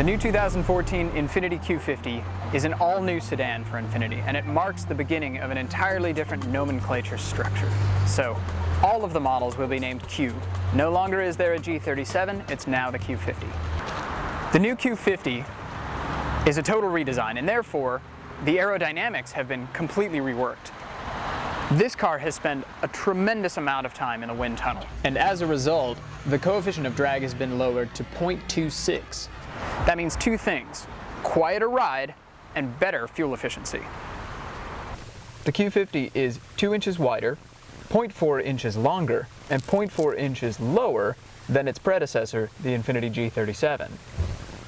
The new 2014 Infiniti Q50 is an all-new sedan for Infiniti, and it marks the beginning of an entirely different nomenclature structure. So, all of the models will be named Q. No longer is there a G37, it's now the Q50. The new Q50 is a total redesign, and therefore, the aerodynamics have been completely reworked. This car has spent a tremendous amount of time in the wind tunnel, and as a result, the coefficient of drag has been lowered to 0.26. That means two things: quieter ride and better fuel efficiency. The Q50 is 2 inches wider, 0.4 inches longer, and 0.4 inches lower than its predecessor, the Infiniti G37.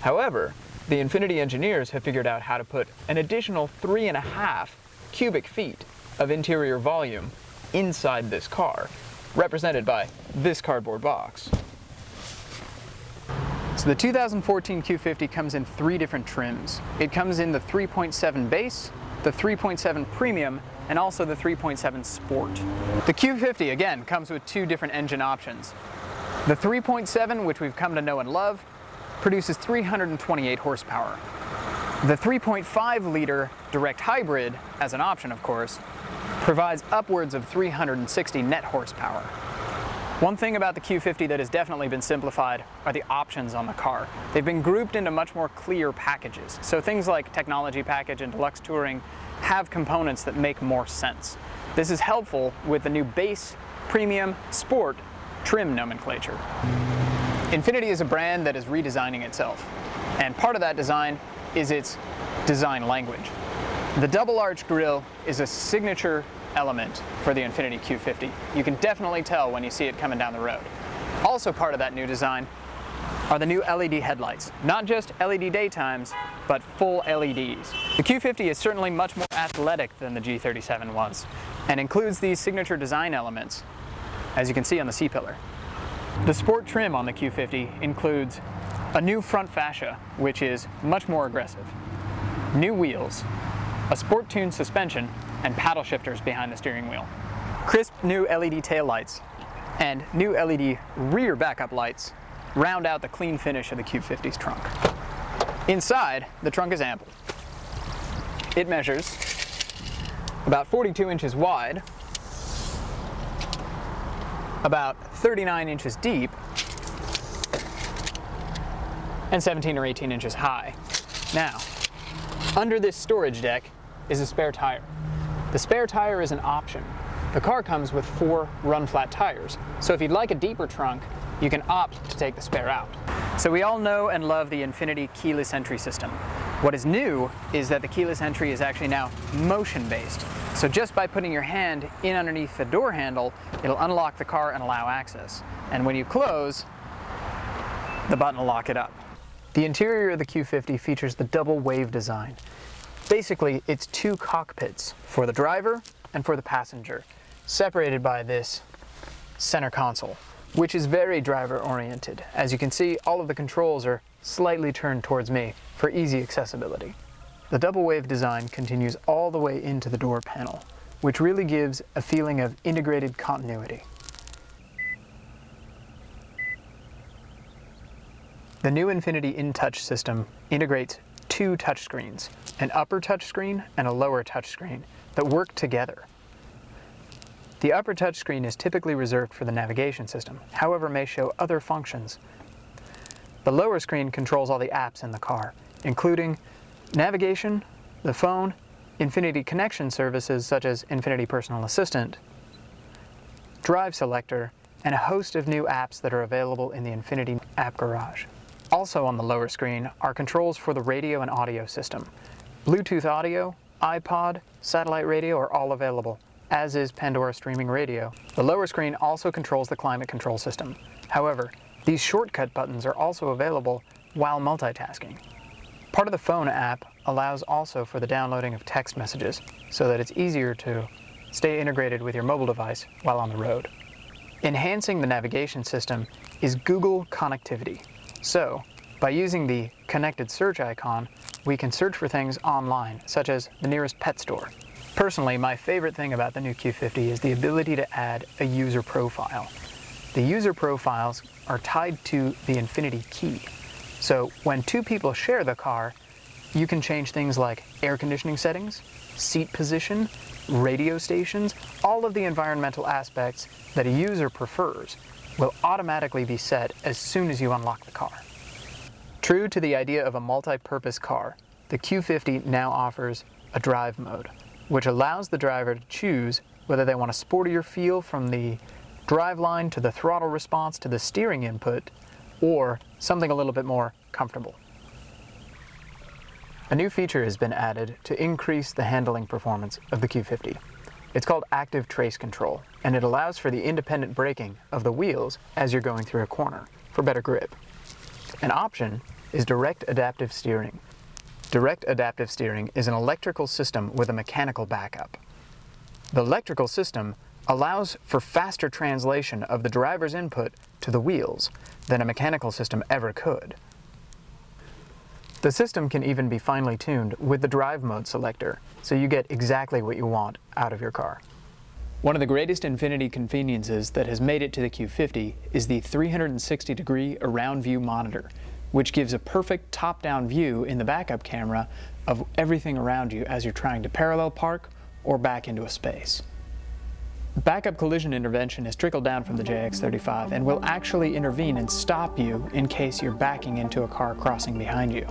However, the Infiniti engineers have figured out how to put an additional 3.5 cubic feet of interior volume inside this car, represented by this cardboard box. So the 2014 Q50 comes in 3 different trims. It comes in the 3.7 base, the 3.7 premium, and also the 3.7 sport. The Q50 again comes with 2 different engine options. The 3.7, which we've come to know and love, produces 328 horsepower. The 3.5 liter direct hybrid, as an option of course, provides upwards of 360 net horsepower. One thing about the Q50 that has definitely been simplified are the options on the car. They've been grouped into much more clear packages. So things like Technology Package and Deluxe Touring have components that make more sense. This is helpful with the new base, premium, sport trim nomenclature. Infiniti is a brand that is redesigning itself, and part of that design is its design language. The double arch grille is a signature element for the Infiniti Q50. You can definitely tell when you see it coming down the road. Also part of that new design are the new LED headlights. Not just LED daytimes, but full LEDs. The Q50 is certainly much more athletic than the G37 was, and includes these signature design elements, as you can see on the C-pillar. The sport trim on the Q50 includes a new front fascia, which is much more aggressive, new wheels, a sport-tuned suspension, and paddle shifters behind the steering wheel, crisp new LED taillights, and new LED rear backup lights round out the clean finish of the Q50's trunk. Inside, the trunk is ample. It measures about 42 inches wide, about 39 inches deep, and 17 or 18 inches high. Now, under this storage deck is a spare tire. The spare tire is an option. The car comes with 4 run-flat tires, so if you'd like a deeper trunk, you can opt to take the spare out. So we all know and love the Infiniti keyless entry system. What is new is that the keyless entry is actually now motion-based. So just by putting your hand in underneath the door handle, it'll unlock the car and allow access. And when you close, the button will lock it up. The interior of the Q50 features the double wave design. Basically, it's 2 cockpits for the driver and for the passenger, separated by this center console, which is very driver-oriented. As you can see, all of the controls are slightly turned towards me for easy accessibility. The double wave design continues all the way into the door panel, which really gives a feeling of integrated continuity. The new Infiniti InTouch system integrates 2 touchscreens, an upper touchscreen and a lower touchscreen, that work together. The upper touchscreen is typically reserved for the navigation system, however may show other functions. The lower screen controls all the apps in the car, including navigation, the phone, Infiniti connection services such as Infiniti Personal Assistant, Drive Selector, and a host of new apps that are available in the Infiniti App Garage. Also on the lower screen are controls for the radio and audio system. Bluetooth audio, iPod, satellite radio are all available, as is Pandora streaming radio. The lower screen also controls the climate control system. However, these shortcut buttons are also available while multitasking. Part of the phone app allows also for the downloading of text messages, so that it's easier to stay integrated with your mobile device while on the road. Enhancing the navigation system is Google connectivity. So, by using the connected search icon, we can search for things online, such as the nearest pet store. Personally, my favorite thing about the new Q50 is the ability to add a user profile. The user profiles are tied to the Infiniti key, So when two people share the car, you can change things like air conditioning settings, seat position, radio stations. All of the environmental aspects that a user prefers will automatically be set as soon as you unlock the car. True to the idea of a multi-purpose car, the Q50 now offers a drive mode, which allows the driver to choose whether they want a sportier feel from the driveline to the throttle response to the steering input, or something a little bit more comfortable. A new feature has been added to increase the handling performance of the Q50. It's called active trace control, and it allows for the independent braking of the wheels as you're going through a corner for better grip. An option is direct adaptive steering. Direct adaptive steering is an electrical system with a mechanical backup. The electrical system allows for faster translation of the driver's input to the wheels than a mechanical system ever could. The system can even be finely tuned with the drive mode selector, so you get exactly what you want out of your car. One of the greatest Infiniti conveniences that has made it to the Q50 is the 360-degree around view monitor, which gives a perfect top-down view in the backup camera of everything around you as you're trying to parallel park or back into a space. Backup collision intervention is trickled down from the JX35 and will actually intervene and stop you in case you're backing into a car crossing behind you.